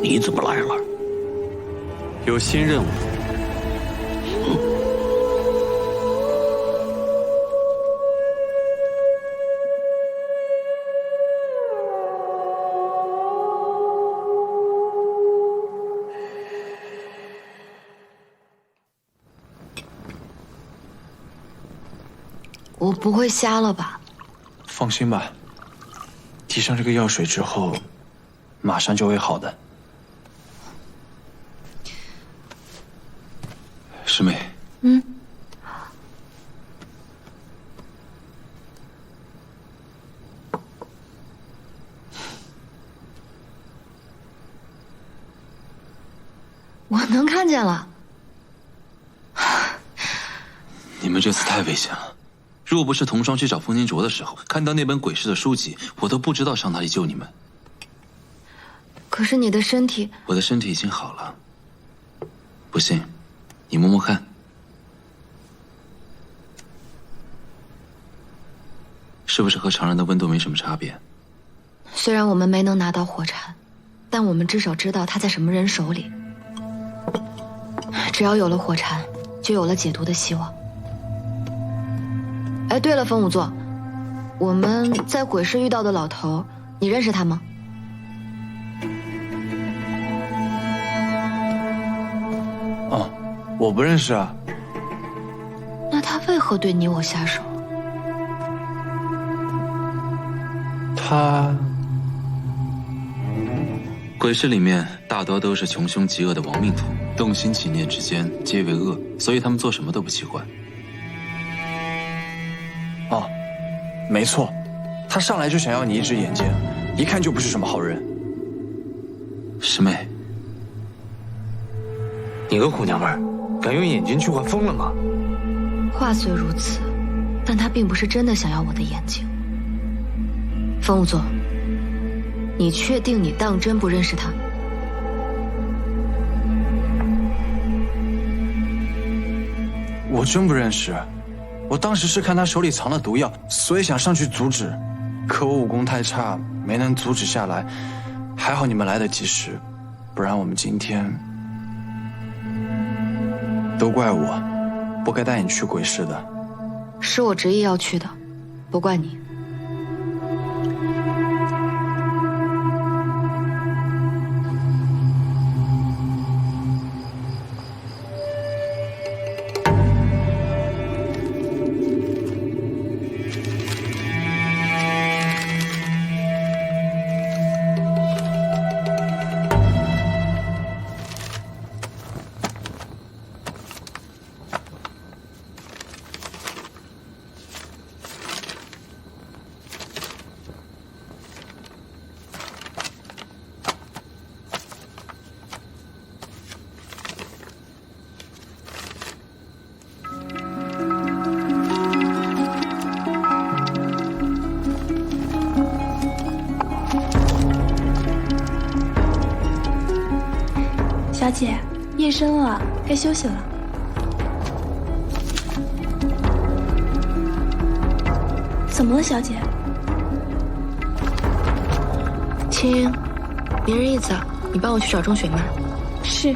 你怎么来了？有新任务。我不会瞎了吧？放心吧，滴上这个药水之后，马上就会好的。师妹。我能看见了。你们这次太危险了。若不是童双去找风清卓的时候看到那本鬼市的书籍，我都不知道上哪里救你们。可是你的身体……我的身体已经好了。不信，你摸摸看。是不是和常人的温度没什么差别？虽然我们没能拿到火柴，但我们至少知道它在什么人手里。只要有了火柴，就有了解毒的希望。哎，对了，风仵作，我们在鬼市遇到的老头，你认识他吗？哦，我不认识啊。那他为何对你我下手？他……鬼市里面大多都是穷凶极恶的亡命徒，动心起念之间皆为恶，所以他们做什么都不奇怪。哦，没错，他上来就想要你一只眼睛，一看就不是什么好人。师妹，你个虎娘们儿，敢用眼睛去换疯了吗？话虽如此，但他并不是真的想要我的眼睛。风仵作，你确定你当真不认识他？我真不认识，我当时是看他手里藏了毒药，所以想上去阻止，可我武功太差，没能阻止下来。还好你们来得及时，不然我们今天……都怪我，不该带你去鬼市的。是我执意要去的，不怪你。小姐，夜深了，该休息了。怎么了，小姐？青樱，明日一早，你帮我去找钟雪曼。是。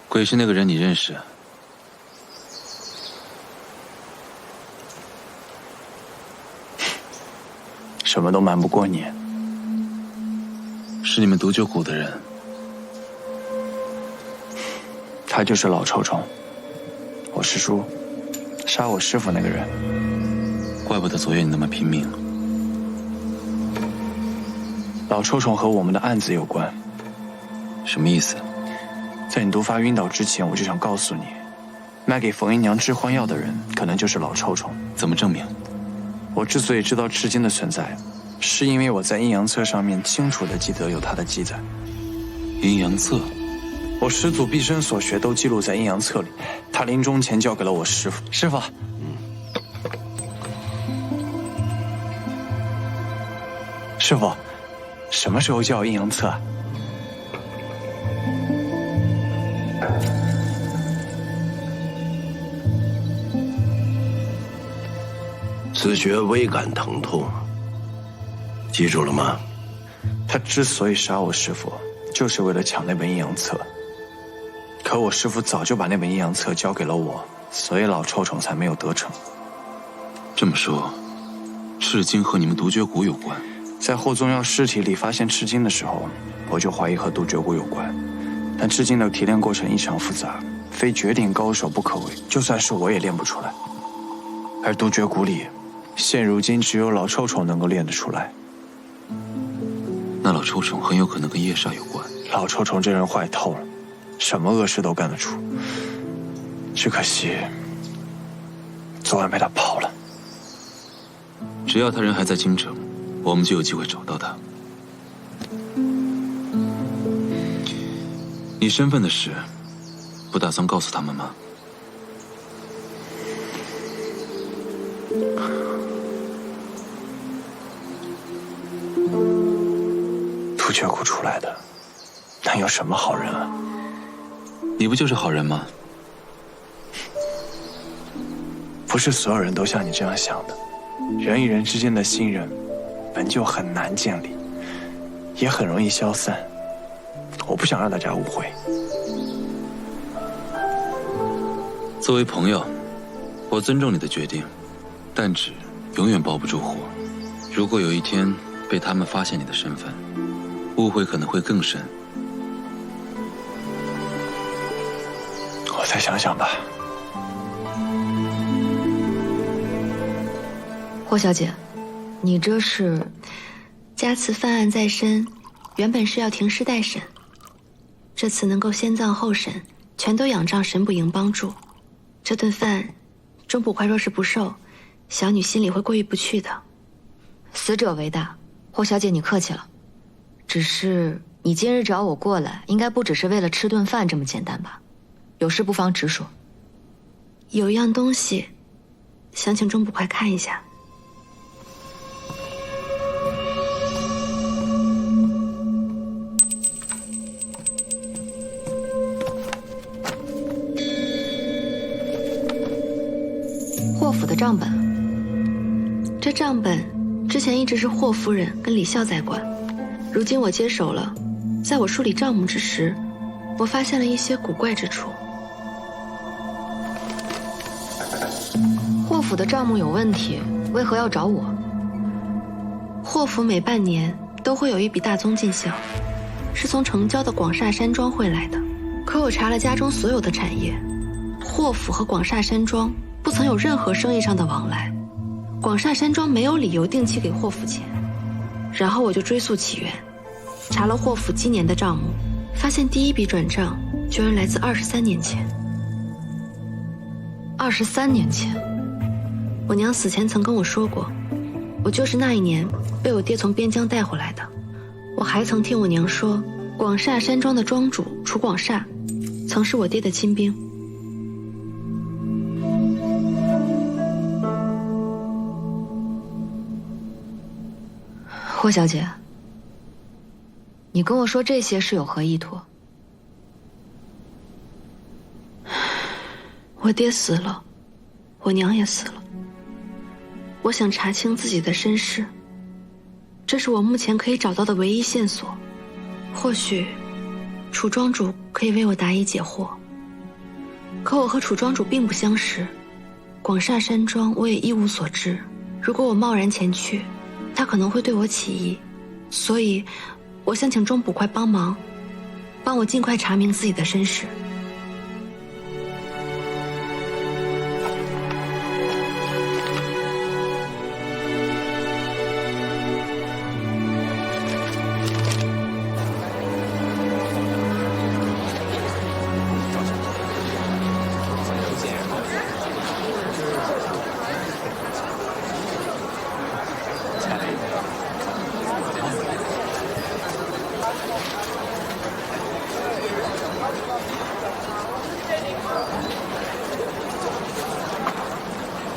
鬼市那个人你认识？什么都瞒不过你。是你们毒酒谷的人。他就是老臭虫，我师叔，杀我师父那个人。怪不得昨夜你那么拼命。老臭虫和我们的案子有关。什么意思？在你毒发晕倒之前，我就想告诉你，卖给冯姨娘致幻药的人，可能就是老臭虫。怎么证明？我之所以知道赤金的存在，是因为我在阴阳册上面清楚地记得有他的记载。阴阳册？我师祖毕生所学都记录在阴阳册里，他临终前交给了我师父。师父，师傅，什么时候交阴阳册啊？子爵微感疼痛，记住了吗？他之所以杀我师傅，就是为了抢那本阴阳册。可我师傅早就把那本阴阳册交给了我，所以老臭虫才没有得逞。这么说，赤金和你们独绝谷有关？在后宗耀尸体里发现赤金的时候，我就怀疑和独绝谷有关。但赤金的提炼过程异常复杂，非绝顶高手不可为，就算是我也练不出来。而独绝谷里，现如今只有老臭虫能够练得出来。那老臭虫很有可能跟夜煞有关。老臭虫这人坏透了，什么恶事都干得出。只可惜，昨晚被他跑了。只要他人还在京城，我们就有机会找到他。你身份的事，不打算告诉他们吗？独绝谷出来的，能有什么好人啊？你不就是好人吗？不是所有人都像你这样想的。人与人之间的信任，本就很难建立，也很容易消散。我不想让大家误会。作为朋友，我尊重你的决定，但纸永远包不住火。如果有一天被他们发现你的身份，误会可能会更深。我再想想吧。霍小姐，你这是加赐犯案在身，原本是要停尸待审，这次能够先葬后审，全都仰仗神捕营帮助。这顿饭，钟捕快若是不受，小女心里会过意不去的。死者为大，霍小姐你客气了。只是你今日找我过来，应该不只是为了吃顿饭这么简单吧？有事不妨直说。有一样东西，想请钟捕快看一下。霍府的账本，这账本之前一直是霍夫人跟李孝在管，如今我接手了。在我梳理账目之时，我发现了一些古怪之处。霍府的账目有问题，为何要找我？霍府每半年都会有一笔大宗进项，是从城郊的广厦山庄汇来的。可我查了家中所有的产业，霍府和广厦山庄不曾有任何生意上的往来，广厦山庄没有理由定期给霍府钱。然后我就追溯起源，查了霍府今年的账目，发现第一笔转账居然来自23年前。23年前，我娘死前曾跟我说过，我就是那一年被我爹从边疆带回来的。我还曾听我娘说，广厦山庄的庄主楚广厦曾是我爹的亲兵。霍小姐，你跟我说这些是有何意图？我爹死了，我娘也死了。我想查清自己的身世，这是我目前可以找到的唯一线索。或许楚庄主可以为我答疑解惑。可我和楚庄主并不相识，广厦山庄我也一无所知。如果我贸然前去，他可能会对我起疑，所以我想请钟捕快帮忙，帮我尽快查明自己的身世。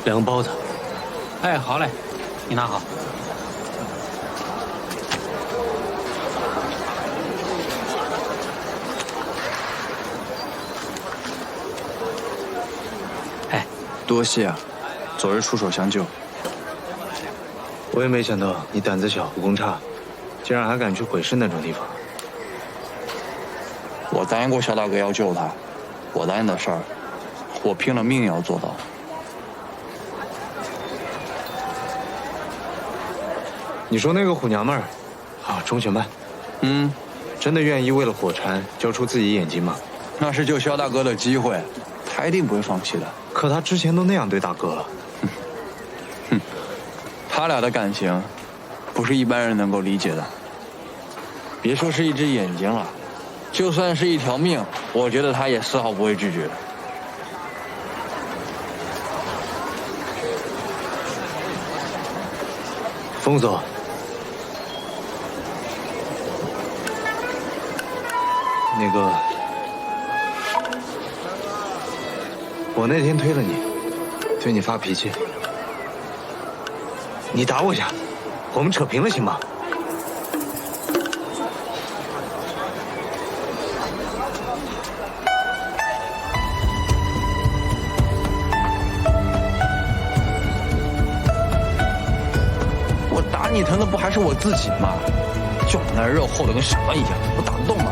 2个包子。哎，好嘞，你拿好。多谢啊，昨日出手相救。我也没想到你胆子小，武功差，竟然还敢去鬼市那种地方。我答应过肖大哥要救他，我答应的事儿，我拼了命也要做到。你说那个虎娘们儿，啊，钟雪曼，真的愿意为了火柴交出自己眼睛吗？那是救肖大哥的机会，他一定不会放弃的。可他之前都那样对大哥了。他俩的感情，不是一般人能够理解的。别说是一只眼睛了，就算是一条命，我觉得他也丝毫不会拒绝的。风总，那个，我那天推了你，对你发脾气。你打我一下，我们扯平了，行吗？我打你疼的不还是我自己吗？就我那肉厚的跟什么一样，我打得动吗？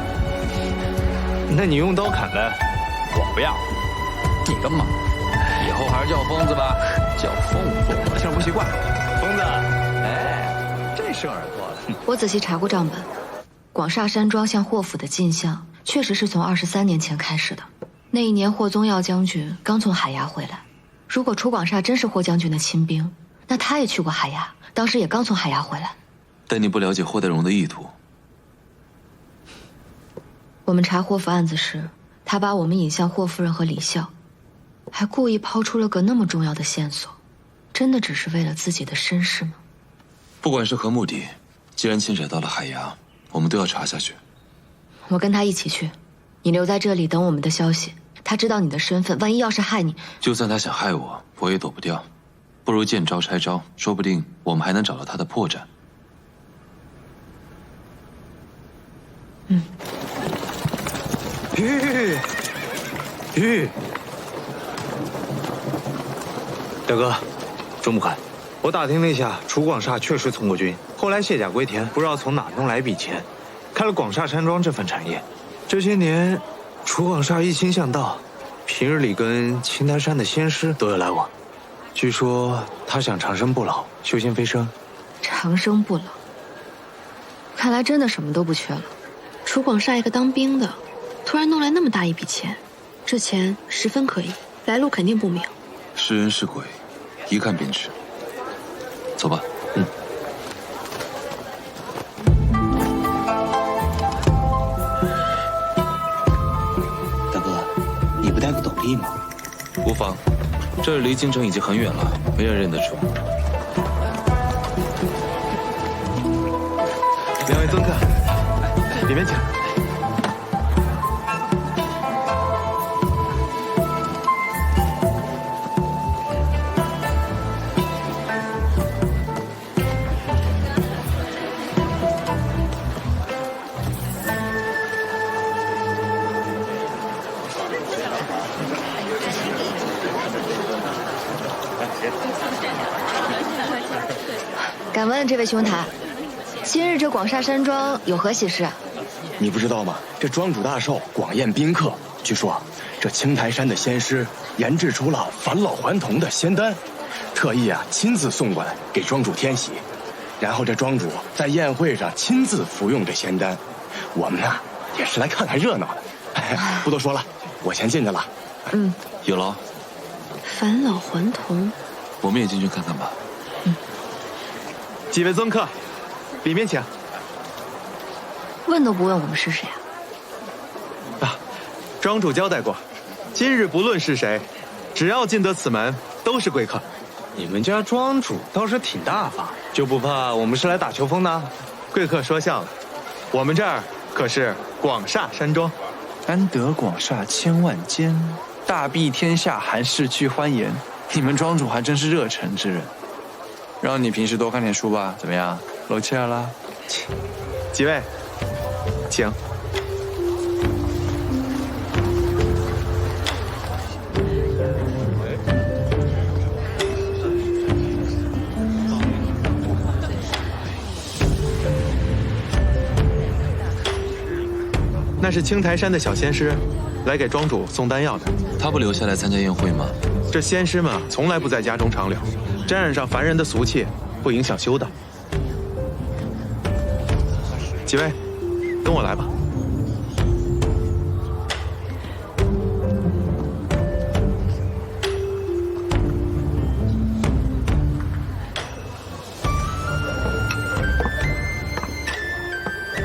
那你用刀砍呗。我不要。你个妈！以后还是叫疯子吧，叫疯子我听着不习惯。疯子，哎，这顺耳朵了。我仔细查过账本，广厦山庄向霍府的进项确实是从23年前开始的。那一年霍宗耀将军刚从海牙回来，如果楚广厦真是霍将军的亲兵，那他也去过海牙，当时也刚从海牙回来。但你不了解霍代荣的意图。我们查霍府案子时，他把我们引向霍夫人和李笑，还故意抛出了个那么重要的线索，真的只是为了自己的身世吗？不管是何目的，既然牵扯到了海牙，我们都要查下去。我跟他一起去，你留在这里等我们的消息。他知道你的身份，万一要是害你，就算他想害我，我也躲不掉。不如见招拆招，说不定我们还能找到他的破绽。大哥，钟不看，我打听了一下，楚广厦确实从过军，后来卸甲归田，不知道从哪弄来一笔钱，开了广厦山庄这份产业。这些年，楚广厦一心向道，平日里跟青台山的仙师都有来往。据说他想长生不老，修仙飞升。长生不老，看来真的什么都不缺了。楚广厦一个当兵的，突然弄来那么大一笔钱，这钱十分可疑，来路肯定不明。是人是鬼，一看便知。走吧。大哥，你不带个斗笠吗？无妨，这里离京城已经很远了，没人认得出。两位尊客，里面请。敢问这位兄台，今日这广厦山庄有何喜事？你不知道吗？这庄主大寿，广宴宾客。据说这青台山的仙师研制出了返老还童的仙丹，特意亲自送过来给庄主添喜。然后这庄主在宴会上亲自服用这仙丹。我们也是来看看热闹的。不多说了，我先进去了。有劳。返老还童，我们也进去看看吧。几位尊客，里面请。问都不问我们是谁啊？庄主交代过，今日不论是谁，只要进得此门，都是贵客。你们家庄主倒是挺大方，就不怕我们是来打秋风的？贵客说笑了，我们这儿可是广厦山庄。安得广厦千万间，大庇天下寒士俱欢颜。你们庄主还真是热忱之人，让你平时多看点书吧，怎么样？露怯了？几位，请。是青台山的小仙师，来给庄主送丹药的。他不留下来参加宴会吗？这仙师们从来不在家中长留，沾染上凡人的俗气，会影响修道。几位，跟我来吧。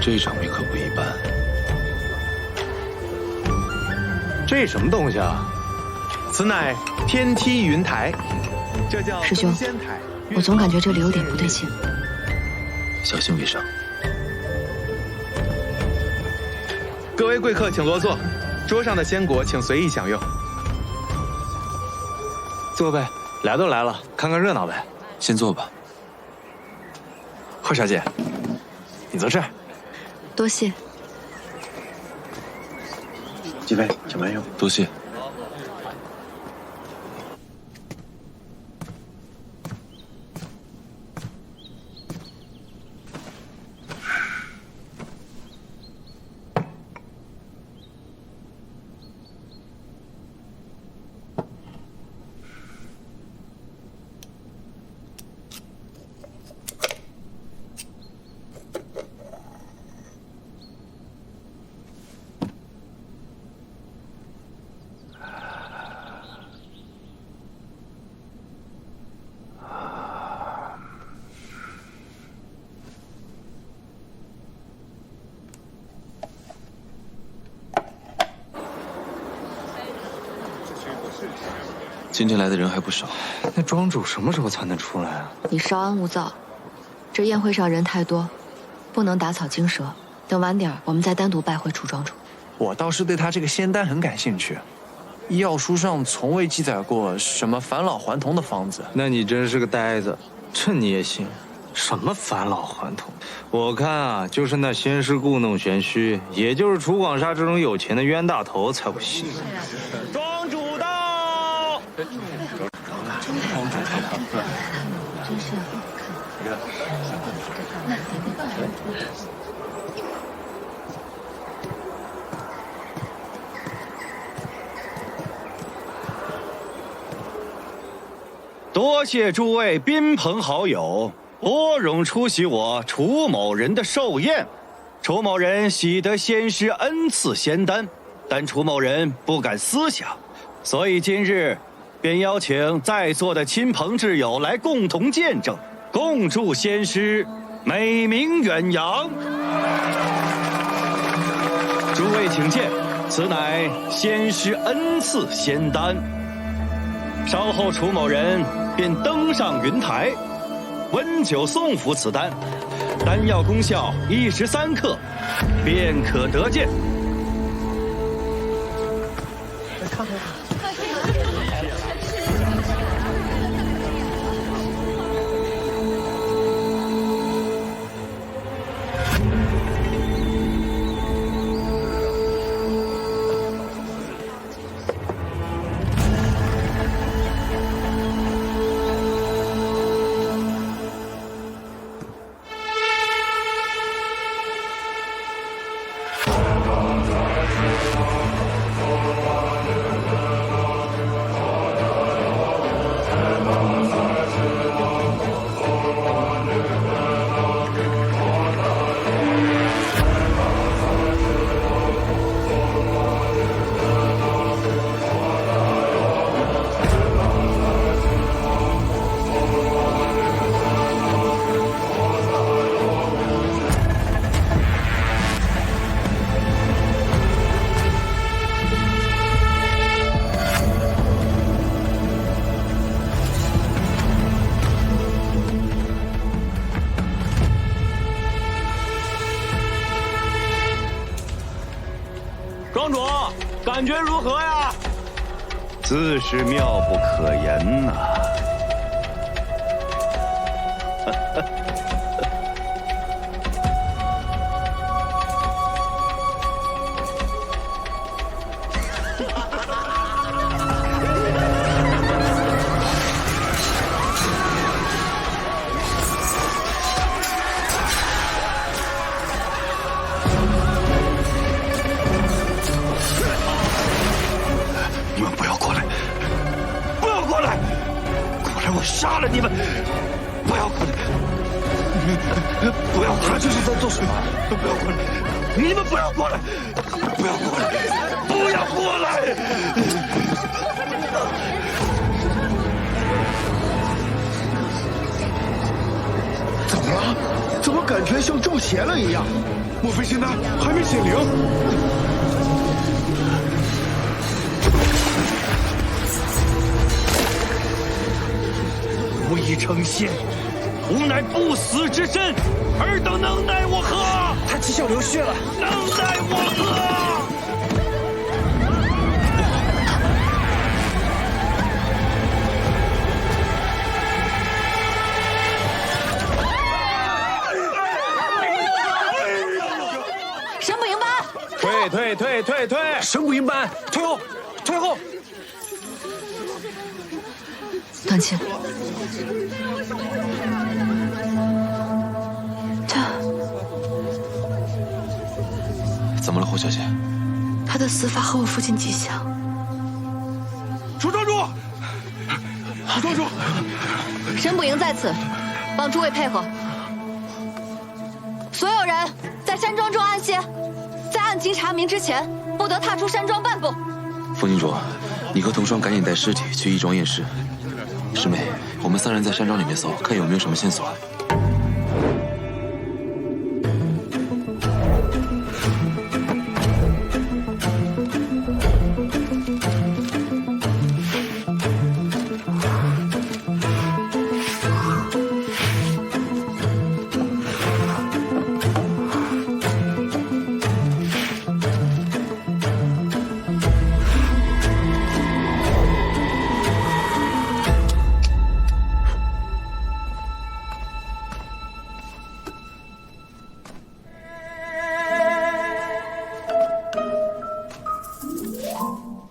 这场面可不一般。这什么东西啊？此乃天梯云台，这叫师兄登仙台。我总感觉这里有点不对劲。小心为上。各位贵客请落座，桌上的鲜果请随意享用。坐呗，来都来了，看看热闹呗。先坐吧。贺小姐，你坐这儿。多谢。几位，请慢用。多谢。今天来的人还不少。那庄主什么时候才能出来啊？你稍安勿躁，这宴会上人太多，不能打草惊蛇。等晚点我们再单独拜会楚庄主。我倒是对他这个仙丹很感兴趣，医药书上从未记载过什么返老还童的方子。那你真是个呆子，这你也信？什么返老还童？我看啊，就是那仙师故弄玄虚，也就是楚广厦这种有钱的冤大头才会信。庄主到。真是。多谢诸位宾朋好友拨冗出席我楚某人的寿宴。楚某人喜得仙师恩赐仙丹，但楚某人不敢私享，所以今日便邀请在座的亲朋挚友来共同见证，共祝仙师美名远扬。诸位请见，此乃仙师恩赐仙丹。稍后楚某人便登上云台，温酒送服此丹，丹药功效13克，便可得见。庄主，感觉如何呀？自是妙不可言呐、我杀了你们！不要过来！不要过来！他这是在做什么？不要过来！你们不要过来！不要过来！不要过来！怎么了？怎么感觉像中邪了一样？莫非仙丹还没显灵？吾已成仙，吾乃不死之身，尔等能奈我何？他七窍流血了，能奈我何？神捕营班，退！神捕营班退后，退后！段青，怎么了，霍小姐？他的死法和我父亲极像。楚庄主，楚庄主，神捕营在此，望诸位配合。所有人在山庄中安歇，在案情查明之前，不得踏出山庄半步。风金主，你和童双赶紧带尸体去义庄验尸。师妹，我们3人在山庄里面搜，看有没有什么线索。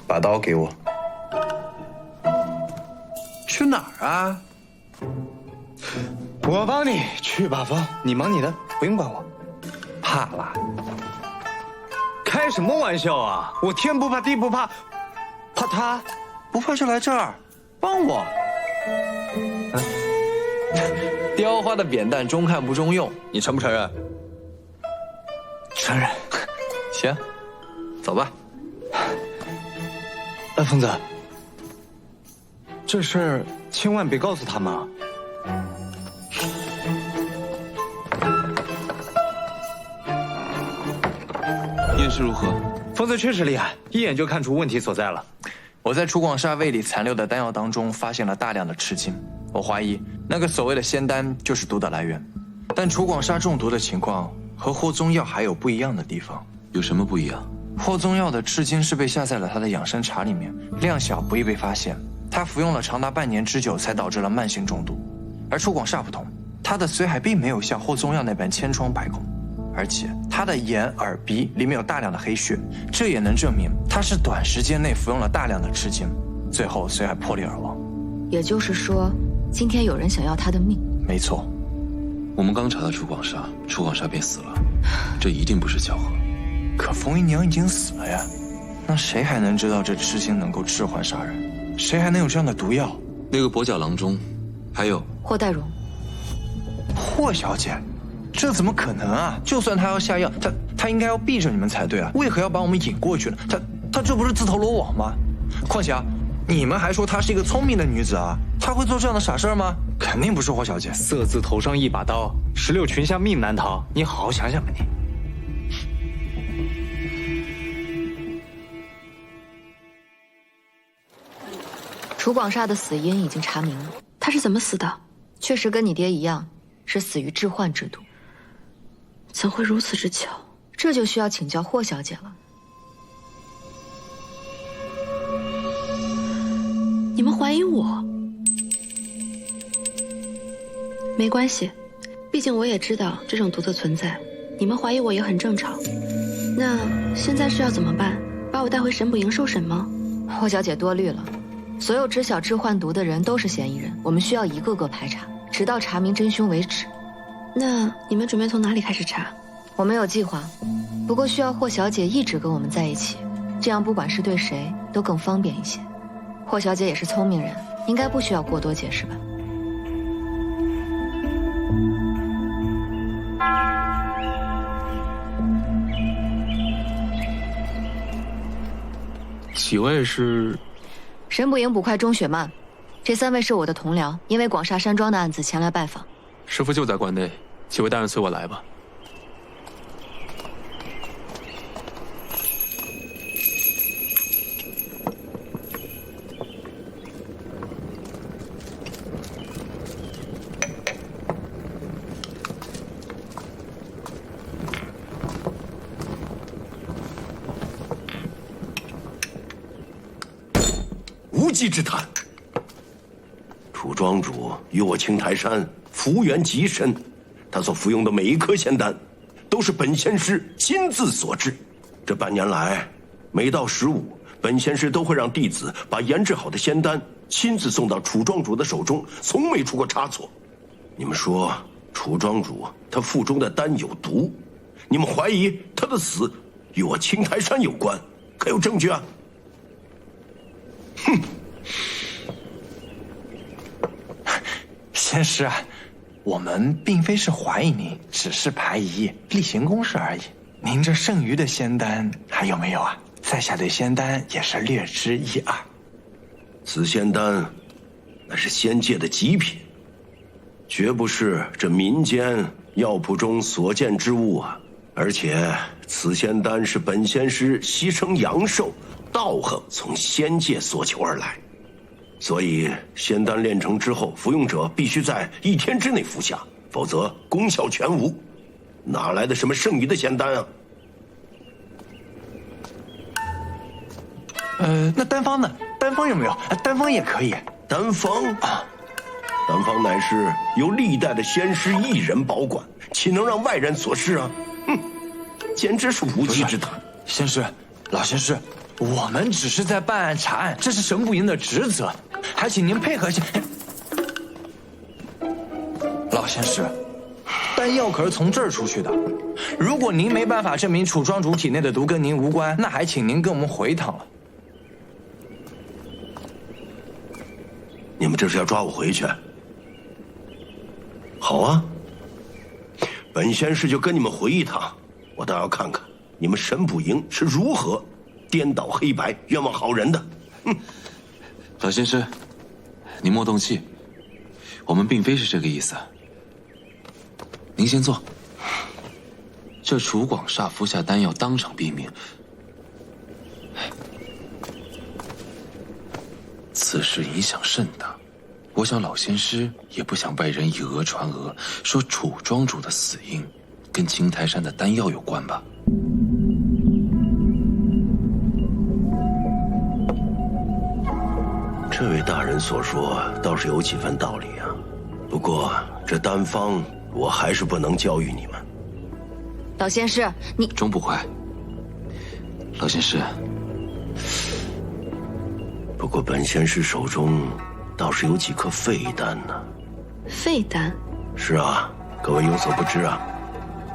把刀给我。去哪儿啊？我帮你去把风，你忙你的，不用管我。怕了？开什么玩笑啊！我天不怕地不怕，怕他。不怕就来这儿帮我。雕花的扁担中看不中用，你承不承认？承认。行，走吧。疯子，这事儿千万别告诉他们啊！验尸如何？疯子确实厉害，一眼就看出问题所在了。我在楚广厦胃里残留的丹药当中发现了大量的赤金，我怀疑那个所谓的仙丹就是毒的来源。但楚广厦中毒的情况和霍宗耀还有不一样的地方。有什么不一样？霍宗耀的赤金是被下在了他的养生茶里面，量小不易被发现。他服用了长达半年之久，才导致了慢性中毒。而楚广厦不同，他的髓海并没有像霍宗耀那般千疮百孔，而且他的眼、耳、鼻里面有大量的黑血，这也能证明他是短时间内服用了大量的赤金，最后髓海破裂而亡。也就是说，今天有人想要他的命。没错，我们刚查到楚广厦，楚广厦便死了，这一定不是巧合。可冯姨娘已经死了呀，那谁还能知道这赤金能够置换杀人？谁还能有这样的毒药？那个跛脚郎中，还有霍代荣，霍小姐，这怎么可能啊？就算他要下药，他应该要避着你们才对啊，为何要把我们引过去呢？他这不是自投罗网吗？况且啊，你们还说她是一个聪明的女子啊，她会做这样的傻事吗？肯定不是霍小姐。色字头上一把刀，16群侠命难逃。你好好想想吧你。楚广厦的死因已经查明了，他是怎么死的？确实跟你爹一样，是死于致幻之毒。怎会如此之巧？这就需要请教霍小姐了。你们怀疑我？没关系，毕竟我也知道这种毒的存在，你们怀疑我也很正常。那现在是要怎么办？把我带回神捕营受审吗？霍小姐多虑了。所有知晓致幻毒的人都是嫌疑人，我们需要一个个排查，直到查明真凶为止。那你们准备从哪里开始查？我们有计划，不过需要霍小姐一直跟我们在一起，这样不管是对谁都更方便一些。霍小姐也是聪明人，应该不需要过多解释吧？几位是？神捕营捕快钟雪曼，这3位是我的同僚，因为广厦山庄的案子前来拜访。师父就在关内，几位大人随我来吧。无稽之谈。楚庄主与我青台山福缘极深，他所服用的每一颗仙丹，都是本仙师亲自所制。这半年来，每到15，本仙师都会让弟子把研制好的仙丹亲自送到楚庄主的手中，从没出过差错。你们说楚庄主他腹中的丹有毒，你们怀疑他的死与我青台山有关，可有证据啊？哼！仙师啊，我们并非是怀疑您，只是排疑，例行公事而已。您这剩余的仙丹还有没有啊？在下对仙丹也是略知一二。此仙丹，那是仙界的极品，绝不是这民间药铺中所见之物啊！而且此仙丹是本仙师牺牲阳寿，道行从仙界所求而来，所以仙丹炼成之后，服用者必须在1天之内服下，否则功效全无。哪来的什么剩余的仙丹啊？那丹方呢？丹方有没有？丹方也可以。丹方啊，丹方乃是由历代的仙师一人保管，岂能让外人所试啊？哼，简直是无稽之谈。仙师，老仙师，我们只是在办案查案，这是神捕营的职责，还请您配合些。老仙师，丹药可是从这儿出去的，如果您没办法证明楚庄主体内的毒跟您无关，那还请您跟我们回堂了。你们这是要抓我回去？好啊，本仙师就跟你们回一趟，我倒要看看你们神捕营是如何颠倒黑白、冤枉好人的。老先生，你莫动气，我们并非是这个意思。您先坐。这楚广厦服下丹药，当场毙命，此事影响甚大。我想老仙师也不想外人以讹传讹，说楚庄主的死因跟青台山的丹药有关吧？这位大人所说倒是有几分道理啊，不过这丹方我还是不能教育你们。老仙师，你钟捕快，老仙师。不过本仙师手中倒是有几颗废丹呢。废丹？是啊，各位有所不知啊，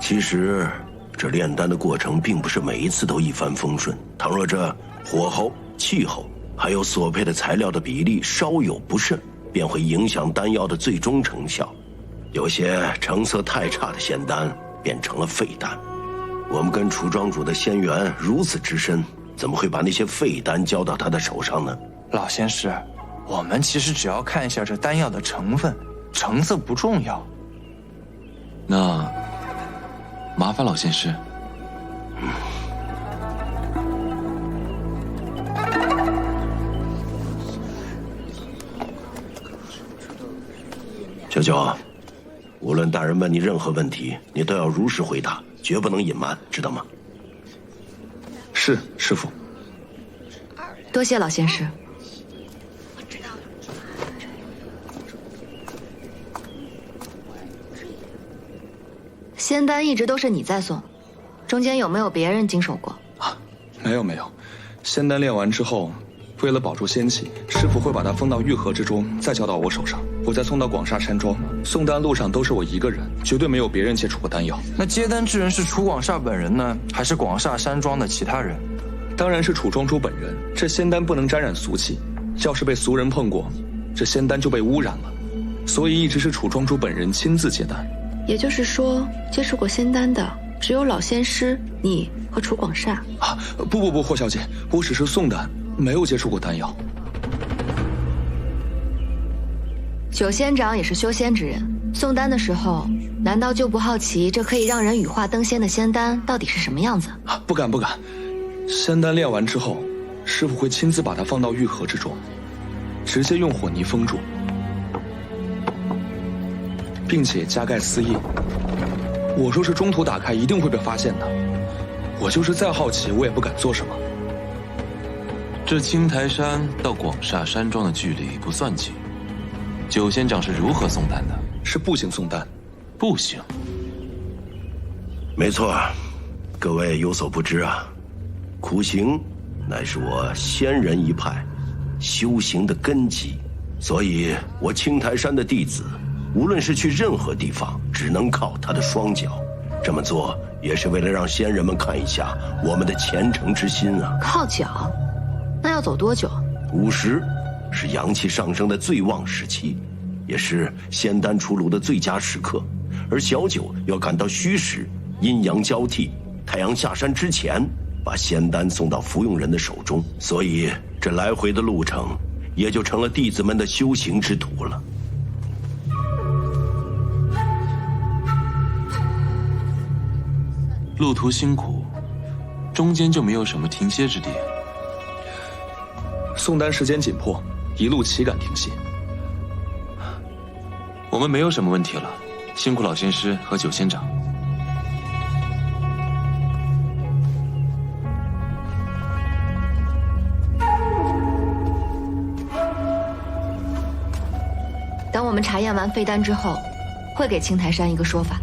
其实这炼丹的过程并不是每一次都一帆风顺，倘若这火候、气候还有所配的材料的比例稍有不慎，便会影响丹药的最终成效。有些成色太差的仙丹变成了废丹。我们跟楚庄主的仙缘如此之深，怎么会把那些废丹交到他的手上呢？老仙师，我们其实只要看一下这丹药的成分，成色不重要。那麻烦老仙师。九九，无论大人问你任何问题，你都要如实回答，绝不能隐瞒，知道吗？是，师父。多谢老仙师。仙丹一直都是你在送，中间有没有别人经手过？啊，没有。仙丹炼完之后，为了保住仙气，师傅会把它封到玉盒之中，再交到我手上，我再送到广厦山庄。送丹路上都是我一个人，绝对没有别人接触过丹药。那接丹之人是楚广厦本人呢，还是广厦山庄的其他人？当然是楚庄主本人。这仙丹不能沾染俗气，要是被俗人碰过，这仙丹就被污染了。所以一直是楚庄主本人亲自接丹。也就是说，接触过仙丹的只有老仙师、你和楚广厦。啊，不，霍小姐，我只是送丹，没有接触过丹药。九仙长也是修仙之人，送丹的时候，难道就不好奇这可以让人羽化登仙的仙丹到底是什么样子？不敢不敢，仙丹炼完之后，师傅会亲自把它放到玉盒之中，直接用火泥封住，并且加盖私印。我若是中途打开，一定会被发现的。我就是再好奇，我也不敢做什么。这青台山到广厦山庄的距离不算近，九仙长是如何送丹的？是步行送丹。步行？没错，各位有所不知啊，苦行乃是我仙人一派修行的根基，所以我青台山的弟子，无论是去任何地方，只能靠他的双脚。这么做也是为了让仙人们看一下我们的虔诚之心啊。靠脚？那要走多久？50是阳气上升的最旺时期，也是仙丹出炉的最佳时刻。而小九要赶到戌时，阴阳交替，太阳下山之前，把仙丹送到服用人的手中。所以这来回的路程，也就成了弟子们的修行之途了。路途辛苦，中间就没有什么停歇之地。送丹时间紧迫，一路岂敢停歇？我们没有什么问题了，辛苦老仙师和九仙长。等我们查验完废丹之后，会给青台山一个说法。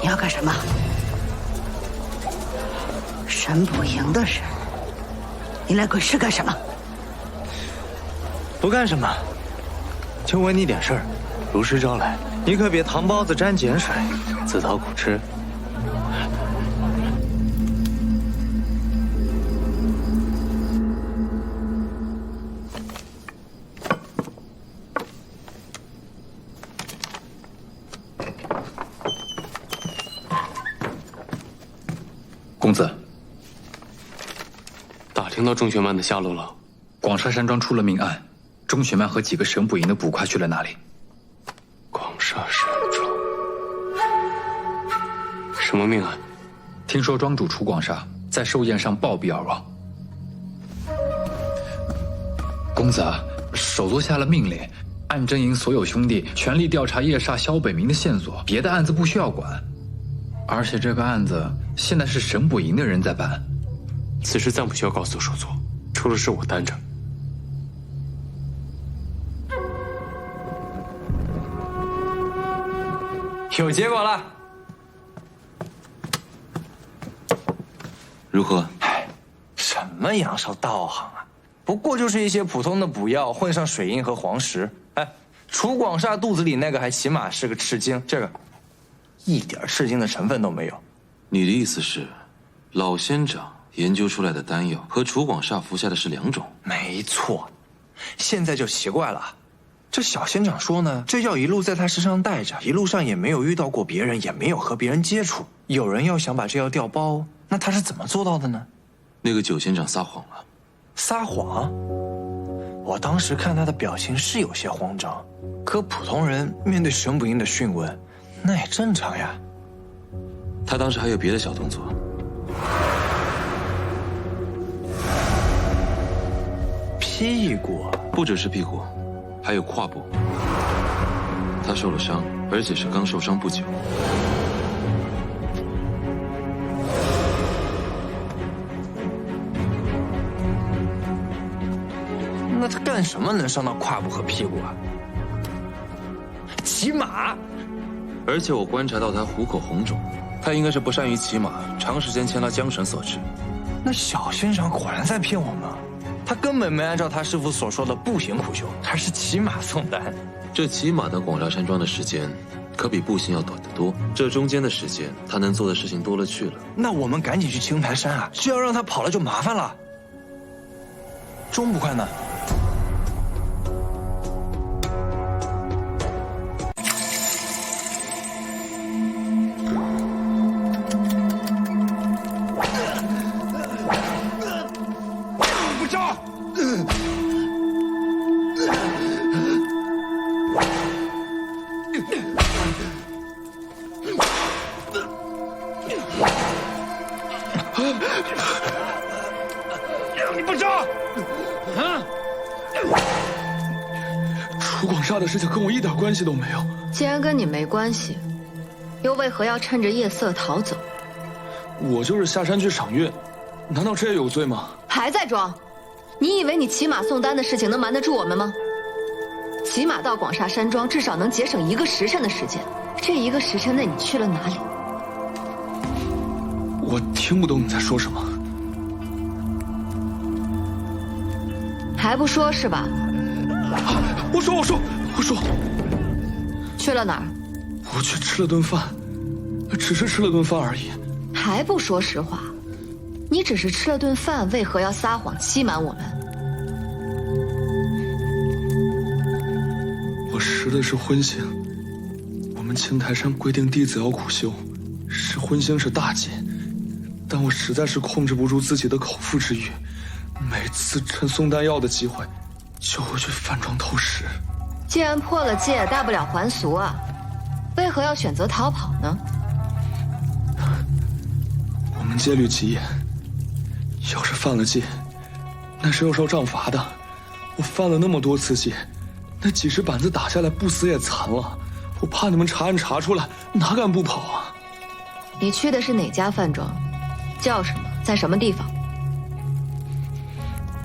你要干什么？神不赢的人，你来鬼市干什么？不干什么，就问你点事儿。如实招来，你可别糖包子沾碱水，自讨苦吃。公子，打听到钟玄曼的下落了。广厦山庄出了命案，钟玄曼和几个神捕营的捕快去了哪里？广厦山庄，什么命案？听说庄主楚广厦在寿宴上暴毙而亡。公子，首座下了命令，按真营所有兄弟全力调查夜煞萧北明的线索，别的案子不需要管。而且这个案子现在是神捕营的人在办，此事暂不需要告诉首座，出了事我担着。有结果了。如何？什么阳寿道行啊，不过就是一些普通的补药混上水银和黄石。楚广厦肚子里那个还起码是个赤精，这个一点赤精的成分都没有。你的意思是，老仙长研究出来的丹药和楚广厦服下的是两种？没错，现在就奇怪了，这小仙长说呢，这药一路在他身上带着，一路上也没有遇到过别人，也没有和别人接触。有人要想把这药调包，那他是怎么做到的呢？那个九仙长撒谎了。撒谎？我当时看他的表情是有些慌张，可普通人面对神捕营的讯问，那也正常呀。他当时还有别的小动作。屁股？不只是屁股，还有胯部。他受了伤，而且是刚受伤不久。那他干什么能伤到胯部和屁股啊？骑马。而且我观察到他虎口红肿，他应该是不善于骑马，长时间牵拉缰绳所致。那小仙长果然在骗我们，他根本没按照他师傅所说的步行苦修，而是骑马送丹。这骑马到广厦山庄的时间，可比步行要短得多。这中间的时间，他能做的事情多了去了。那我们赶紧去青苔山啊！这要让他跑了就麻烦了。钟不快呢？不招！你不招！楚广厦的事情跟我一点关系都没有。既然跟你没关系，又为何要趁着夜色逃走？我就是下山去赏月，难道这也有罪吗？还在装？你以为你骑马送丹的事情能瞒得住我们吗？骑马到广厦山庄至少能节省1个时辰的时间，这1个时辰内你去了哪里？我听不懂你在说什么。还不说是吧？我说，去了哪儿？我去吃了顿饭，只是吃了顿饭而已。还不说实话？你只是吃了顿饭，为何要撒谎欺瞒我们？我食的是荤腥。我们青苔山规定弟子要苦修，食荤腥是大忌，但我实在是控制不住自己的口腹之欲，每次趁送丹药的机会，就会去饭庄偷食。既然破了戒，大不了还俗啊，为何要选择逃跑呢？我们戒律极严，要是犯了戒，那是要受杖罚的。我犯了那么多次戒，那几十板子打下来，不死也残了。我怕你们查案查出来，哪敢不跑啊？你去的是哪家饭庄？叫什么？在什么地方？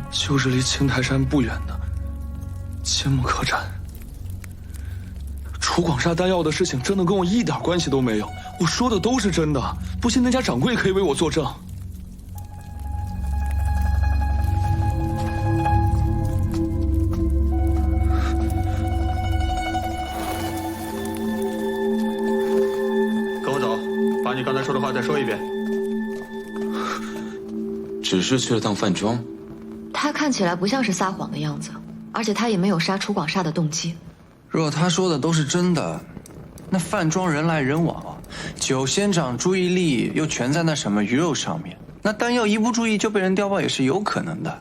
就是离青苔山不远的千木客栈。楚广厦丹药的事情真的跟我一点关系都没有，我说的都是真的，不信那家掌柜可以为我作证。跟我走，把你刚才说的话再说一遍。只是去了趟饭庄。他看起来不像是撒谎的样子，而且他也没有杀楚广厦的动机。若他说的都是真的，那饭庄人来人往，九仙长注意力又全在那什么鱼肉上面，那丹药一不注意就被人调包也是有可能的。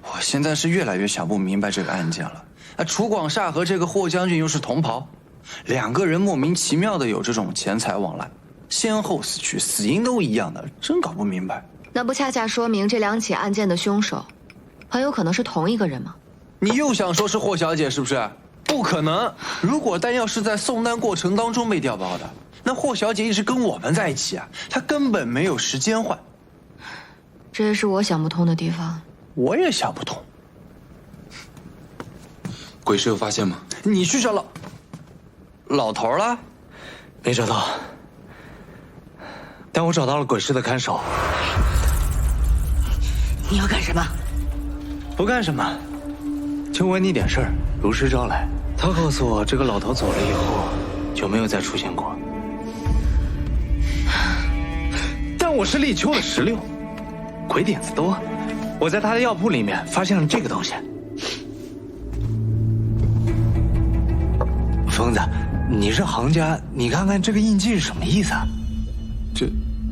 我现在是越来越想不明白这个案件了。楚广厦和这个霍将军又是同袍，2个人莫名其妙的有这种钱财往来，先后死去，死因都一样的，真搞不明白。那不恰恰说明这2起案件的凶手很有可能是同一个人吗？你又想说是霍小姐是不是？不可能！如果丹药是在送丹过程当中被调包的，那霍小姐一直跟我们在一起啊，她根本没有时间换。这也是我想不通的地方。我也想不通。鬼市有发现吗？你去找老头了？没找到，但我找到了鬼市的看守。你要干什么？不干什么，就问你点事儿。如实招来。他告诉我，这个老头走了以后，就没有再出现过。但我是立秋的16，鬼点子多。我在他的药铺里面发现了这个东西。疯子，你是行家，你看看这个印记是什么意思啊？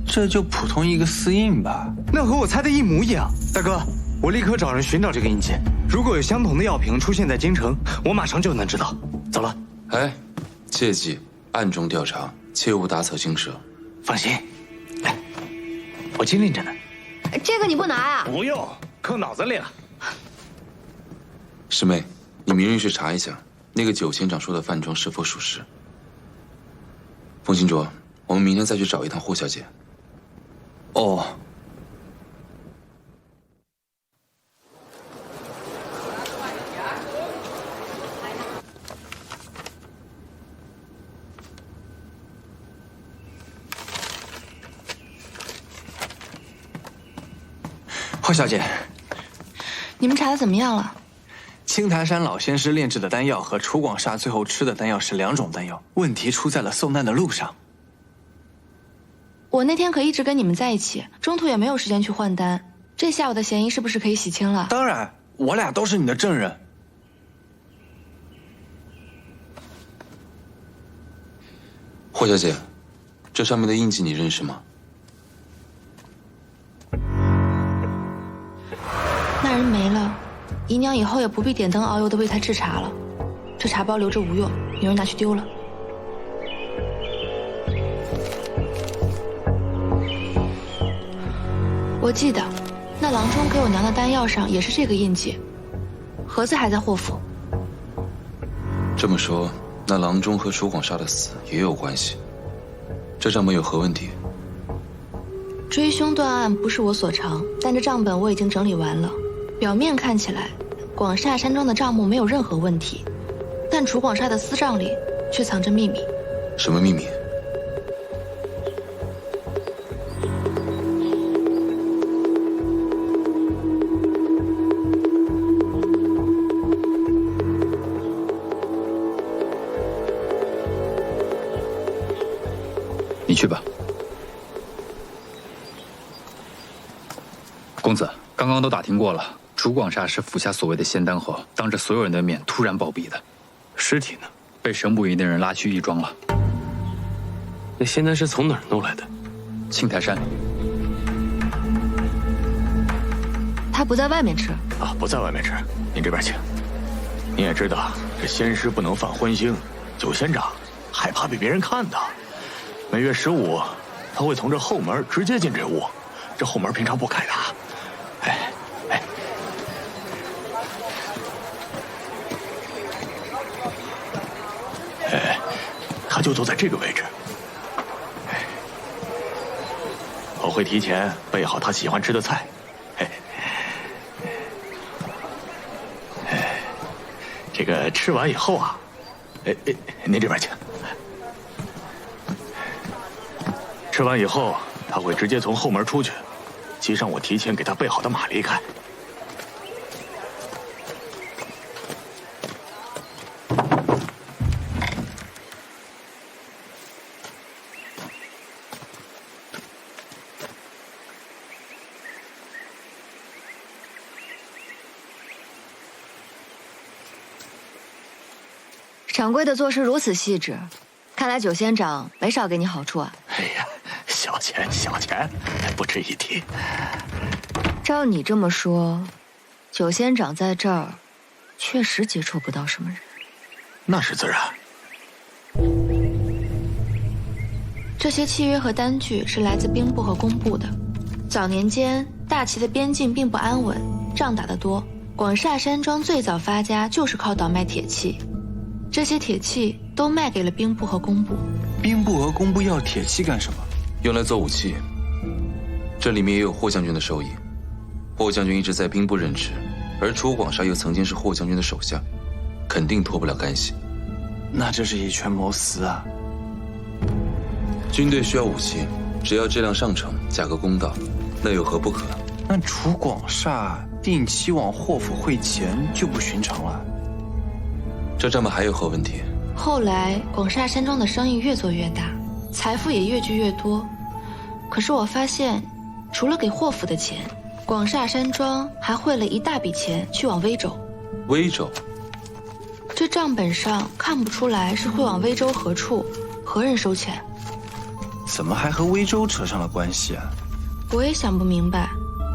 这就普通一个丝印吧。那和我猜的一模一样。大哥，我立刻找人寻找这个印记。如果有相同的药瓶出现在京城，我马上就能知道。走了。哎，切记暗中调查，切勿打草惊蛇。放心，来，我机灵着呢。这个你不拿啊？不用，扣脑子里了。师妹，你明日去查一下，那个九仙长说的饭庄是否属实。风清卓，我们明天再去找一趟霍小姐。霍小姐，你们查的怎么样了？青台山老仙师炼制的丹药和楚广厦最后吃的丹药是2种丹药，问题出在了送丹的路上。我那天可一直跟你们在一起，中途也没有时间去换丹，这下我的嫌疑是不是可以洗清了？当然，我俩都是你的证人。霍小姐，这上面的印记你认识吗？那人没了，姨娘以后也不必点灯熬油的为他制茶了。这茶包留着无用，有人拿去丢了。我记得，那郎中给我娘的丹药上也是这个印记，盒子还在霍府。这么说，那郎中和楚广厦的死也有关系。这账本有何问题？追凶断案不是我所长，但这账本我已经整理完了。表面看起来，广厦山庄的账目没有任何问题，但楚广厦的私账里却藏着秘密。什么秘密？你去吧。公子，刚刚都打听过了，楚广厦是服下所谓的仙丹后，当着所有人的面突然暴毙的。尸体呢？被神捕营的人拉去义庄了。那仙丹是从哪儿弄来的？青台山。他不在外面吃啊，不在外面吃。您这边请。你也知道，这仙师不能犯荤腥，九仙长害怕被别人看到。每月15，他会从这后门直接进这屋，这后门平常不开的。他就坐在这个位置。我会提前备好他喜欢吃的菜。这个吃完以后啊，您这边请。吃完以后，他会直接从后门出去，骑上我提前给他备好的马离开。掌柜的做事如此细致，看来九仙长没少给你好处啊。哎呀，小钱，不值一提。照你这么说，九仙长在这儿确实接触不到什么人。那是自然。这些契约和单据是来自兵部和工部的。早年间，大齐的边境并不安稳，仗打得多。广厦山庄最早发家就是靠倒卖铁器。这些铁器都卖给了兵部和工部。兵部和工部要铁器干什么？用来做武器。这里面也有霍将军的手影。霍将军一直在兵部任职，而楚广厦又曾经是霍将军的手下，肯定脱不了干系。那这是以权谋私啊！军队需要武器，只要质量上乘，价格公道，那有何不可？那楚广厦定期往霍府汇钱就不寻常了。这账本还有何问题？后来广厦山庄的生意越做越大，财富也越聚越多。可是我发现，除了给霍府的钱，广厦山庄还汇了一大笔钱去往威州。威州？这账本上看不出来是汇往威州何处，何人收钱。怎么还和威州扯上了关系啊？我也想不明白。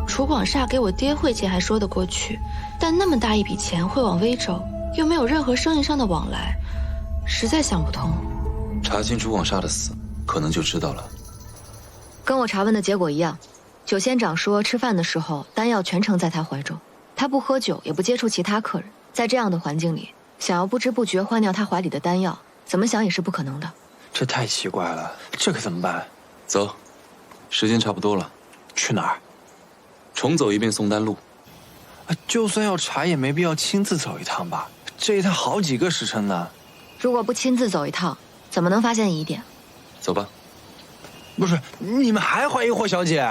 楚广厦给我爹汇钱还说得过去，但那么大一笔钱汇往威州，又没有任何生意上的往来，实在想不通。查清楚广厦的死，可能就知道了。跟我查问的结果一样，九仙长说吃饭的时候丹药全程在他怀中，他不喝酒，也不接触其他客人。在这样的环境里，想要不知不觉换掉他怀里的丹药，怎么想也是不可能的。这太奇怪了，这可怎么办？走，时间差不多了。去哪儿？重走一遍宋丹路。就算要查，也没必要亲自走一趟吧？这一趟好几个时辰呢。如果不亲自走一趟，怎么能发现疑点？走吧。不是，你们还怀疑霍小姐？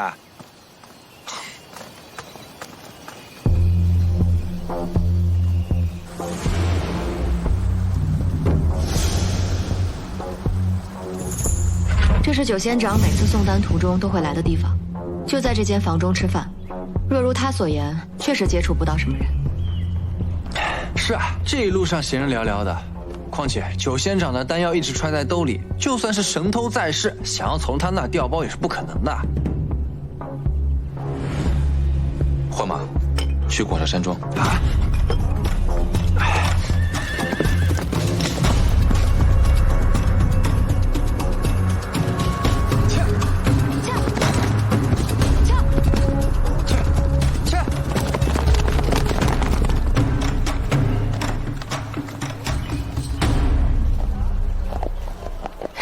这是九仙长每次送丹途中都会来的地方，就在这间房中吃饭。若如他所言，确实接触不到什么人。是啊，这一路上闲人寥寥的。况且九仙长的丹药一直揣在兜里，就算是神偷在世，想要从他那调包也是不可能的。换马，去广厦山庄。啊！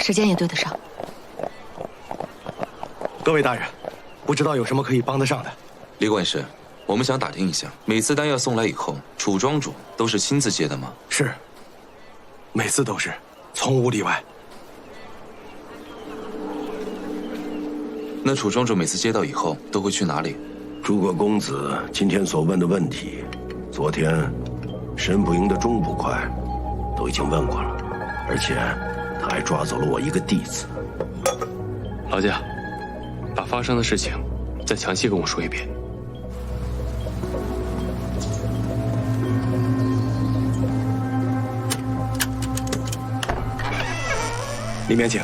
时间也对得上。各位大人，不知道有什么可以帮得上的。李管事，我们想打听一下，每次丹药送来以后，楚庄主都是亲自接的吗？是，每次都是，从无例外。那楚庄主每次接到以后都会去哪里？诸葛公子今天所问的问题，昨天申不赢的钟捕快都已经问过了，而且他还抓走了我一个弟子。老家，把发生的事情再详细跟我说一遍。里面请。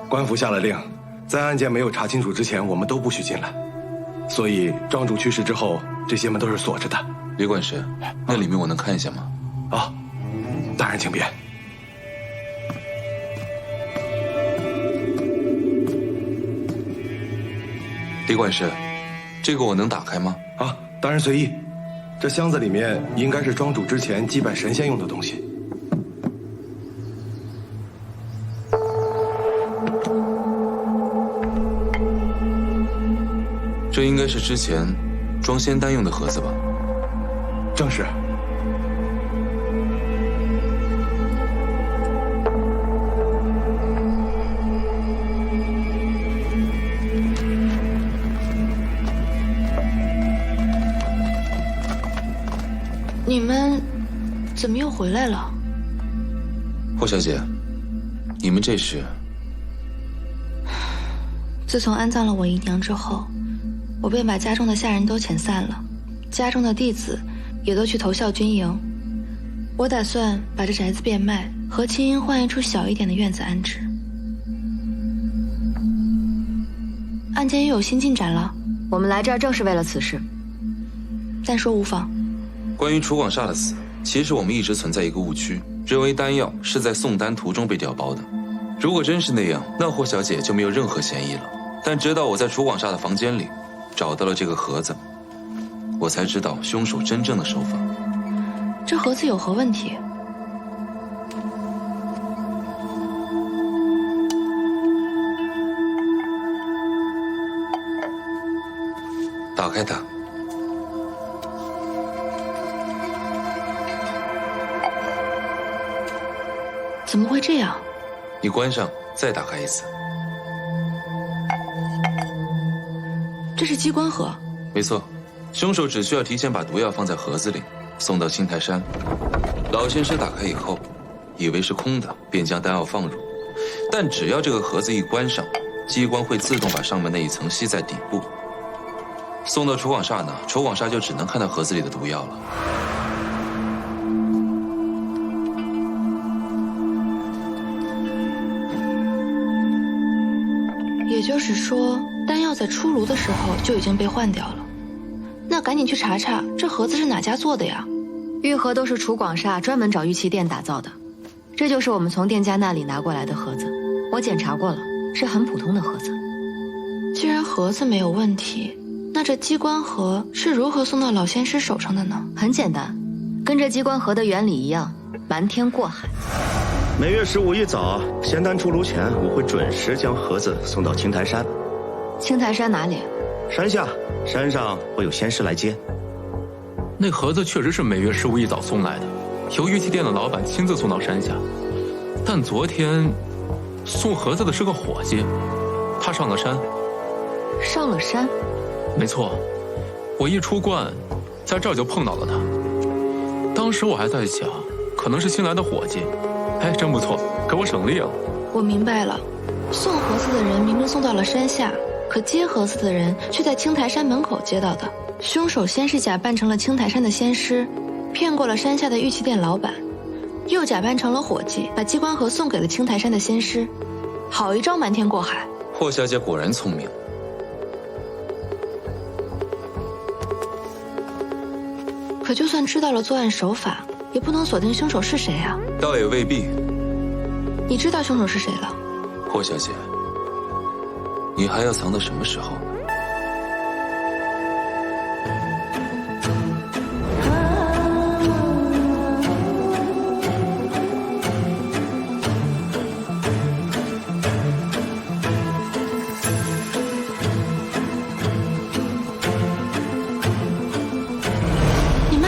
官府下了令，在案件没有查清楚之前，我们都不许进来。所以庄主去世之后，这些门都是锁着的。李管事，那里面我能看一下吗？啊，大人请便。李管事，这个我能打开吗？啊，大人随意。这箱子里面应该是庄主之前祭拜神仙用的东西。这应该是之前装仙丹用的盒子吧？正是。你们怎么又回来了？霍小姐，你们这是？自从安葬了我姨娘之后，我便把家中的下人都遣散了，家中的弟子也都去投效军营。我打算把这宅子变卖，和青英换一处小一点的院子安置。案件又有新进展了，我们来这儿正是为了此事。暂说无妨。关于楚广厦的死，其实我们一直存在一个误区，认为丹药是在送丹途中被调包的。如果真是那样，那霍小姐就没有任何嫌疑了。但直到我在楚广厦的房间里找到了这个盒子，我才知道凶手真正的手法。这盒子有何问题？打开它。怎么会这样？你关上，再打开一次。这是机关盒。没错，凶手只需要提前把毒药放在盒子里，送到青台山。老仙师打开以后，以为是空的，便将丹药放入。但只要这个盒子一关上，机关会自动把上面那一层吸在底部。送到楚广厦呢，楚广厦就只能看到盒子里的毒药了。也就是说，丹药在出炉的时候就已经被换掉了。那赶紧去查查，这盒子是哪家做的呀？玉盒都是楚广厦专门找玉器店打造的，这就是我们从店家那里拿过来的盒子。我检查过了，是很普通的盒子。既然盒子没有问题，那这机关盒是如何送到老仙师手上的呢？很简单，跟这机关盒的原理一样，瞒天过海。每月15一早，仙丹出炉前，我会准时将盒子送到青台山。青台山哪里？山下，山上会有仙师来接。那盒子确实是每月15一早送来的，由玉器店的老板亲自送到山下。但昨天送盒子的是个伙计，他上了山。上了山？没错，我一出关，在这儿就碰到了他。当时我还在想，可可能是新来的伙计。哎，真不错，给我省力了。我明白了，送盒子的人明明送到了山下，可接盒子的人却在青台山门口接到的。凶手先是假扮成了青台山的仙师，骗过了山下的玉器店老板，又假扮成了伙计，把机关盒送给了青台山的仙师。好一招瞒天过海！霍小姐果然聪明。可就算知道了作案手法，也不能锁定凶手是谁啊。倒也未必。你知道凶手是谁了？霍小姐，你还要藏到什么时候？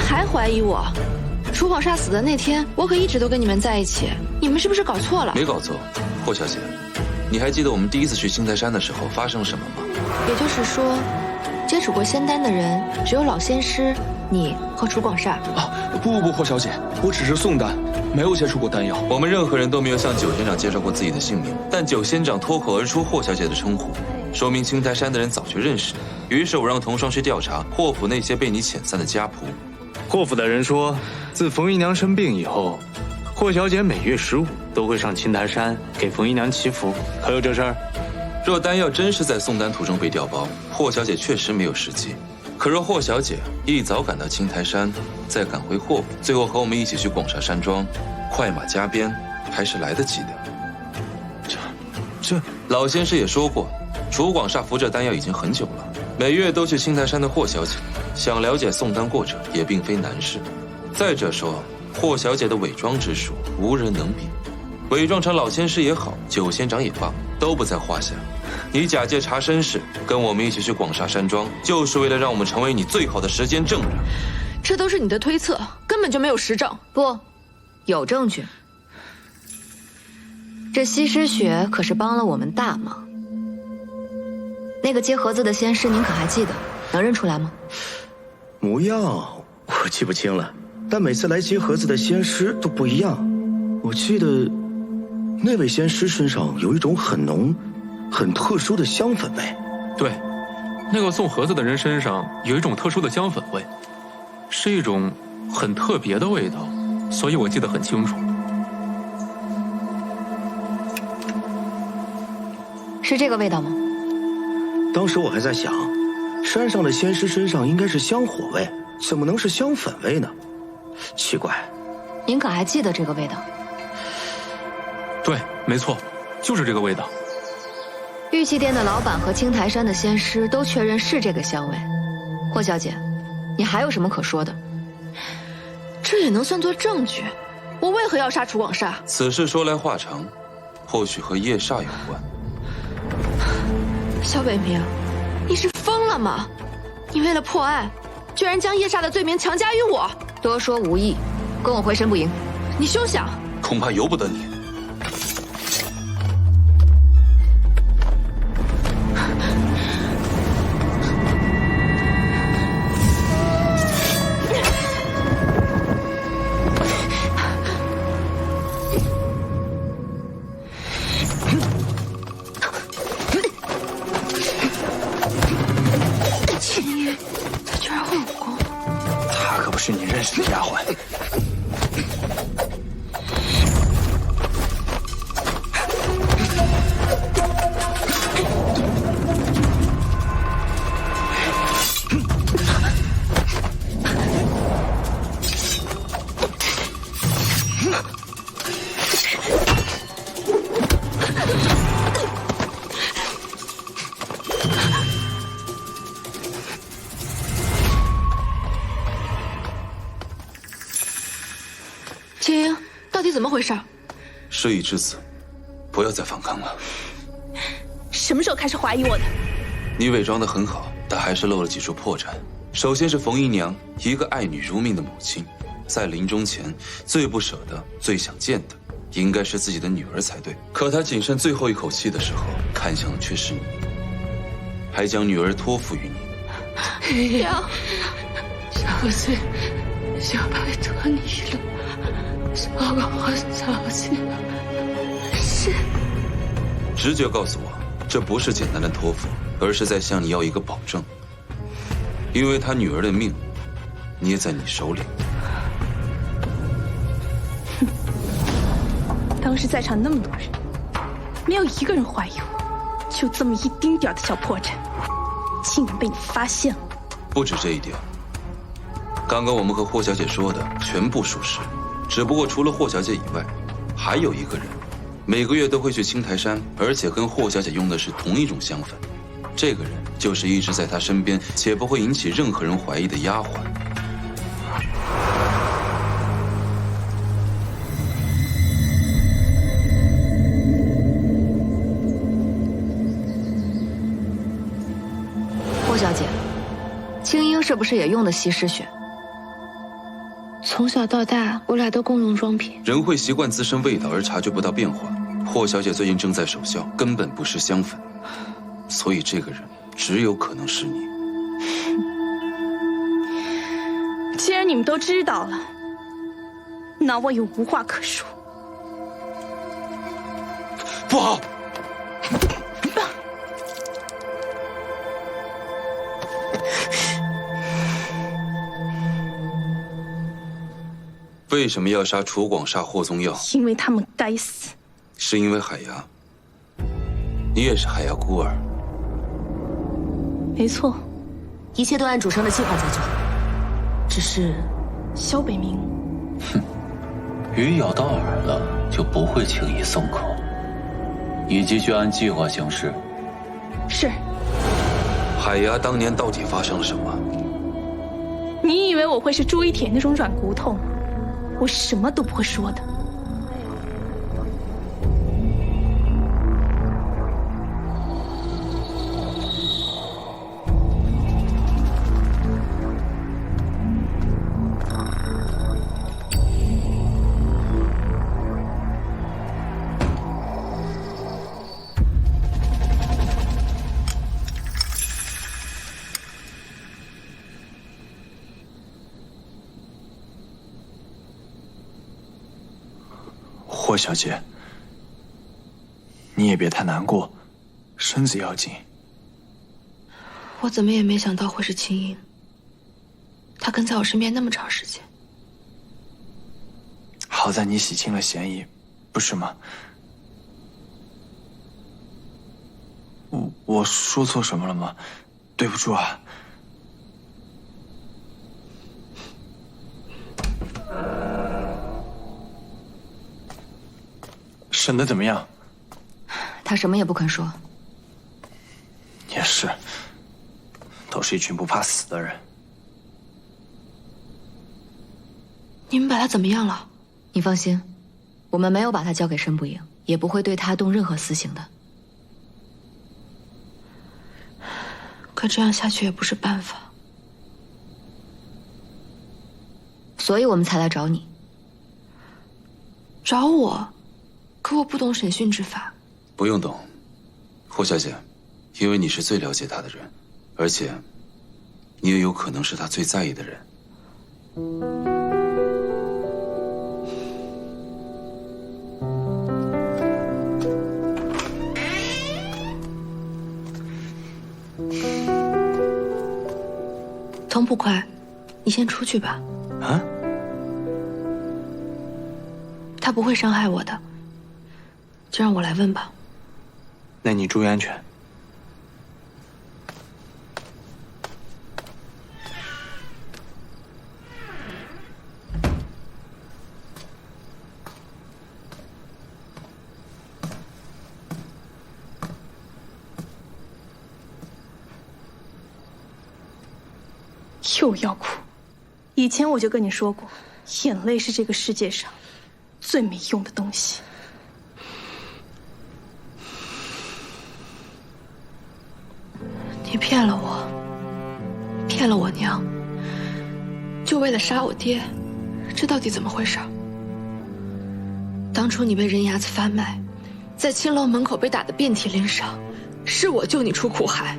还怀疑我？楚广煞死的那天，我可一直都跟你们在一起，你们是不是搞错了？没搞错，霍小姐，你还记得我们第一次去青台山的时候发生了什么吗？也就是说，接触过仙丹的人只有老仙师、你和楚广煞。啊，不，霍小姐，我只是送丹，没有接触过丹药。我们任何人都没有向九仙长介绍过自己的姓名，但九仙长脱口而出霍小姐的称呼，说明青台山的人早就认识你。于是我让童双去调查霍府那些被你遣散的家仆。霍府的人说，自冯姨娘生病以后，霍小姐每月15都会上青台山给冯姨娘祈福，可有这事儿？若丹药真是在送丹途中被调包，霍小姐确实没有时机。可若霍小姐一早赶到青台山，再赶回霍府，最后和我们一起去广厦山庄，快马加鞭，还是来得及的。这老先生也说过，楚广厦服这丹药已经很久了，每月都去青台山的霍小姐，想了解送丹过程也并非难事。再者说，霍小姐的伪装之术无人能比，伪装成老仙师也好，九仙长也罢，都不在话下。你假借查身世，跟我们一起去广厦山庄，就是为了让我们成为你最好的时间证人。这都是你的推测，根本就没有实证。不，有证据。这西施雪可是帮了我们大忙。那个接盒子的仙师，您可还记得？能认出来吗？模样我记不清了，但每次来接盒子的仙师都不一样。我记得那位仙师身上有一种很浓、很特殊的香粉味。对，那个送盒子的人身上有一种特殊的香粉味，是一种很特别的味道，所以我记得很清楚。是这个味道吗？当时我还在想，山上的仙师身上应该是香火味，怎么能是香粉味呢？奇怪。您可还记得这个味道？对，没错，就是这个味道。玉器店的老板和青台山的仙师都确认是这个香味。霍小姐，你还有什么可说的？这也能算作证据？我为何要杀楚广煞？此事说来话长，或许和夜煞有关。萧北明，你是疯了吗？你为了破案，居然将夜煞的罪名强加于我！多说无益，跟我回神不营。你休想！恐怕由不得你。是你认识的丫鬟。秦英，到底怎么回事？事已至此，不要再反抗了。什么时候开始怀疑我的？你伪装得很好，但还是露了几处破绽。首先是冯姨娘，一个爱女如命的母亲，在临终前最不舍得、最想见的，应该是自己的女儿才对。可她仅剩最后一口气的时候，看向的却是你，还将女儿托付于你。娘，小子，小拜托你了，我小姐是。直觉告诉我，这不是简单的托付，而是在向你要一个保证。因为他女儿的命，捏在你手里。哼！当时在场那么多人，没有一个人怀疑我，就这么一丁点的小破绽，竟然被你发现了。不止这一点，刚刚我们和霍小姐说的全部属实，只不过除了霍小姐以外，还有一个人，每个月都会去青台山，而且跟霍小姐用的是同一种香粉。这个人就是一直在她身边，且不会引起任何人怀疑的丫鬟。霍小姐，青樱是不是也用的西施血？从小到大，我俩都共用装瓶。人会习惯自身味道而察觉不到变化。霍小姐最近正在守孝，根本不是香粉，所以这个人只有可能是你。既然你们都知道了，那我也无话可说。不好！为什么要杀楚广煞、霍宗耀？因为他们该死。是因为海牙？你也是海牙孤儿？没错，一切都按主生的计划在做，只是萧北明，哼，鱼咬到饵了就不会轻易松口，以及去按计划行事。是。海牙当年到底发生了什么？你以为我会是朱一铁那种软骨头吗？我什么都不会说的。霍小姐，你也别太难过，身子要紧。我怎么也没想到会是青樱，她跟在我身边那么长时间。好在你洗清了嫌疑，不是吗？我说错什么了吗？对不住啊。审得怎么样？他什么也不肯说。也是，都是一群不怕死的人。你们把他怎么样了？你放心，我们没有把他交给申不赢，也不会对他动任何私刑的。可这样下去也不是办法，所以我们才来找你。找我？可我不懂审讯之法。不用懂，霍小姐，因为你是最了解他的人，而且你也有可能是他最在意的人。童捕快，你先出去吧。啊？他不会伤害我的，就让我来问吧。那你注意安全。又要哭。以前我就跟你说过，眼泪是这个世界上最没用的东西。你骗了我，骗了我娘，就为了杀我爹，这到底怎么回事？当初你被人牙子贩卖，在青楼门口被打得遍体鳞伤，是我救你出苦海。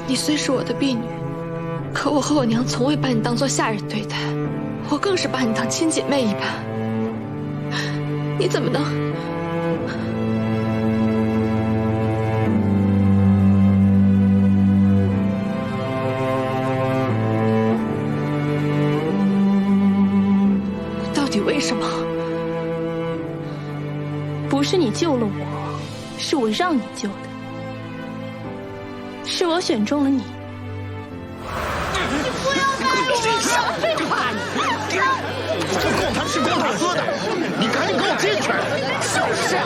你虽是我的婢女，可我和我娘从未把你当作下人对待，我更是把你当亲姐妹一般。你怎么能？到底为什么？不是你救了我，是我让你救的，是我选中了你。你不要再说少废话！这公堂是公堂私的，你赶紧给我进去！就是啊。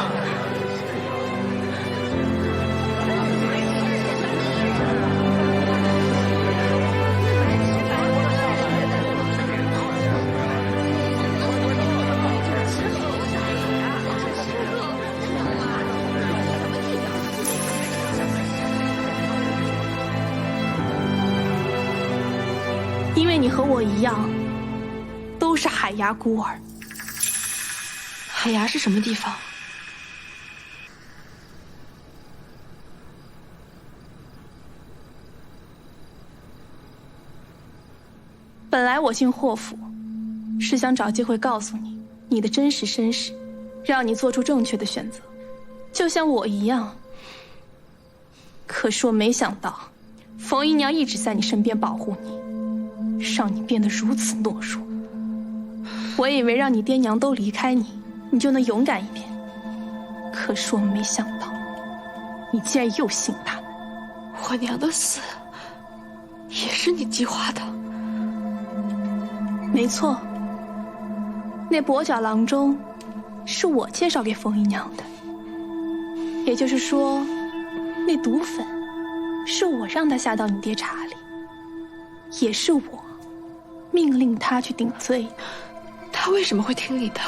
因为你和我一样，都是海牙孤儿。海牙是什么地方？本来我进霍府，是想找机会告诉你你的真实身世，让你做出正确的选择，就像我一样。可是我没想到，冯姨娘一直在你身边保护你，让你变得如此懦弱。我以为让你爹娘都离开你，你就能勇敢一点。可是我没想到，你竟然又信他们。我娘的死，也是你计划的。没错，那跛脚郎中是我介绍给冯姨娘的，也就是说，那毒粉是我让他下到你爹茶里，也是我命令他去顶罪。他为什么会听你的？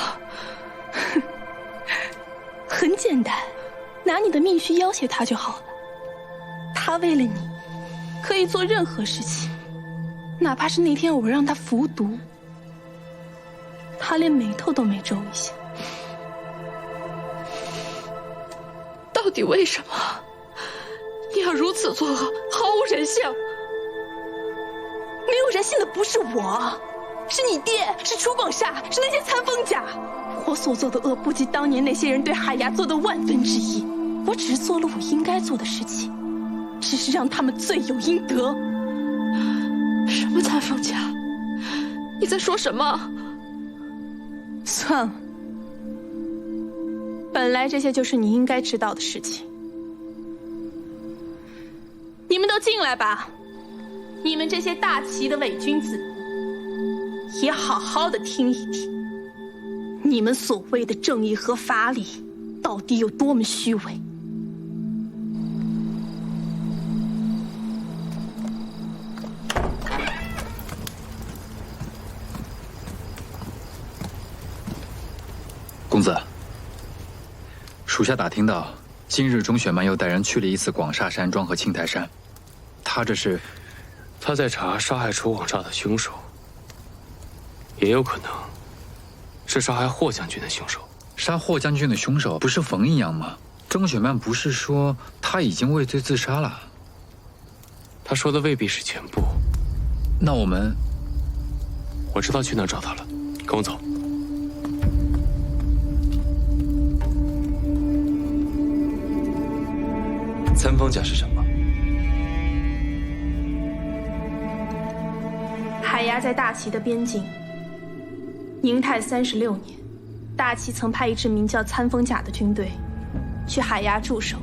很简单，拿你的命去要挟他就好了。他为了你，可以做任何事情，哪怕是那天我让他服毒，他连眉头都没皱一下。到底为什么你要如此作恶，毫无人性？没有人性的不是我，是你爹，是楚广厦，是那些参风甲。我所做的恶不及当年那些人对海牙做的1/1000，我只是做了我应该做的事情，只是让他们罪有应得。什么参风甲？你在说什么？算了，本来这些就是你应该知道的事情。你们都进来吧，你们这些大齐的伪君子，也好好的听一听，你们所谓的正义和法理到底有多么虚伪。公子，属下打听到，今日钟雪曼又带人去了一次广厦山庄和青台山，他这是？他在查杀害楚广厦的凶手，也有可能是杀害霍将军的凶手。杀霍将军的凶手不是冯姨娘吗？钟雪曼不是说他已经畏罪自杀了？他说的未必是全部。那我知道去哪儿找他了，跟我走。参方甲是什么？海牙在大齐的边境。宁泰36年，大齐曾派一支名叫参风甲的军队去海牙驻守。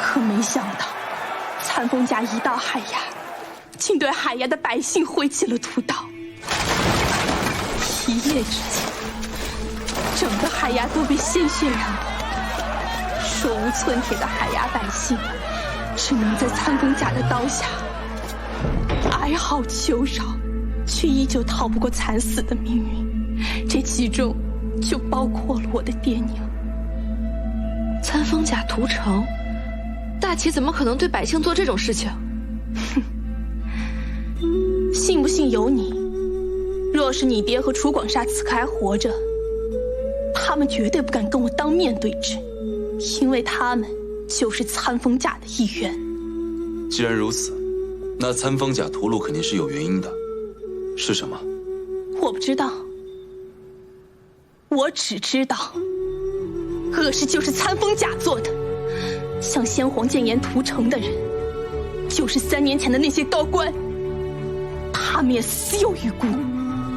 可没想到，参风甲一到海牙，竟对海牙的百姓挥起了屠刀。一夜之间，整个海牙都被鲜血染红，手无寸铁的海牙百姓只能在参风甲的刀下哀嚎求饶，却依旧逃不过惨死的命运。这其中就包括了我的爹娘。参风甲屠城，大齐怎么可能对百姓做这种事情？信不信由你。若是你爹和楚广厦此刻还活着，他们绝对不敢跟我当面对质，因为他们就是参风甲的一员。既然如此，那参风甲屠戮肯定是有原因的，是什么？我不知道，我只知道，恶事就是参风甲做的。向先皇谏言屠城的人，就是3年前的那些高官。他们也死有余辜，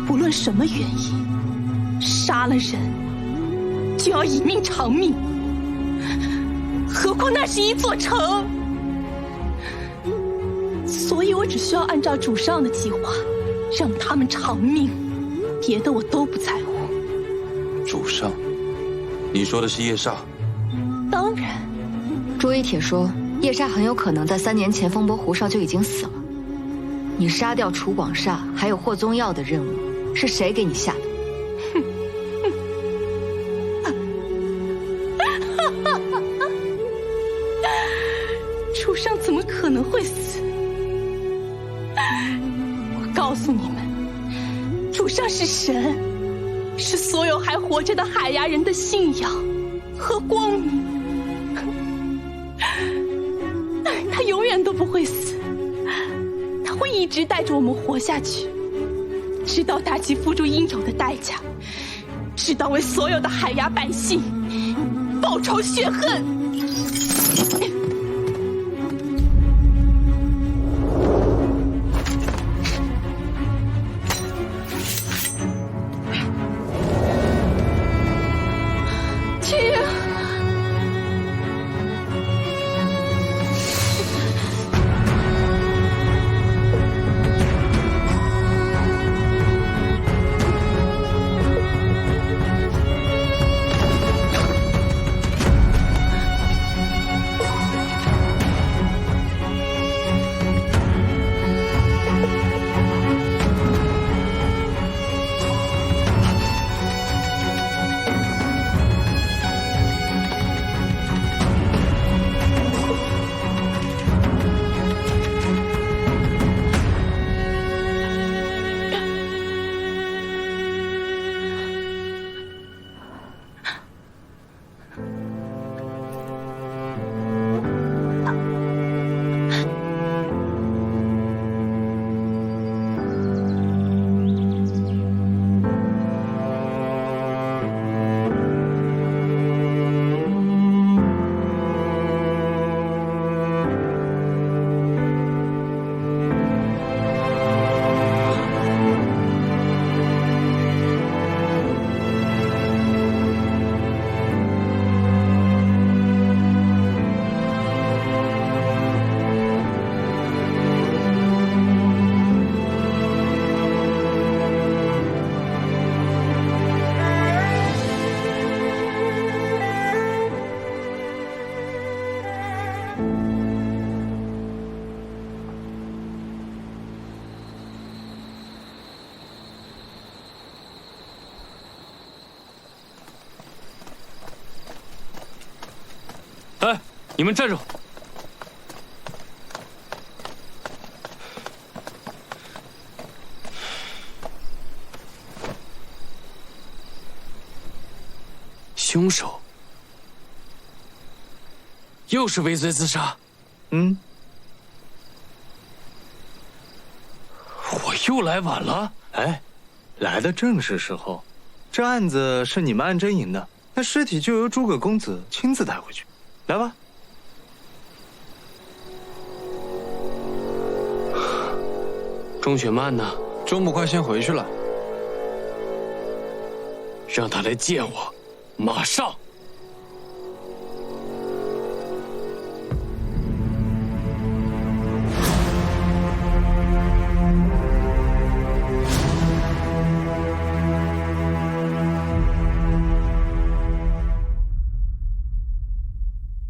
不论什么原因，杀了人就要以命偿命，何况那是一座城。所以我只需要按照主上的计划，让他们偿命，别的我都不在乎。主上，你说的是叶煞？当然。朱一铁说，叶煞很有可能在3年前风伯胡少就已经死了。你杀掉楚广煞还有霍宗耀的任务，是谁给你下的？主上怎么可能会死？我告诉你们，主上是神，是所有还活着的海牙人的信仰和光明。他永远都不会死，他会一直带着我们活下去，直到大吉付出应有的代价，直到为所有的海牙百姓报仇雪恨。哎，你们站住！凶手又是畏罪自杀。我又来晚了。哎，来的正是时候。这案子是你们按真赢的，那尸体就由诸葛公子亲自带回去。来吧。钟雪曼呢？钟捕快先回去了。让他来见我，马上。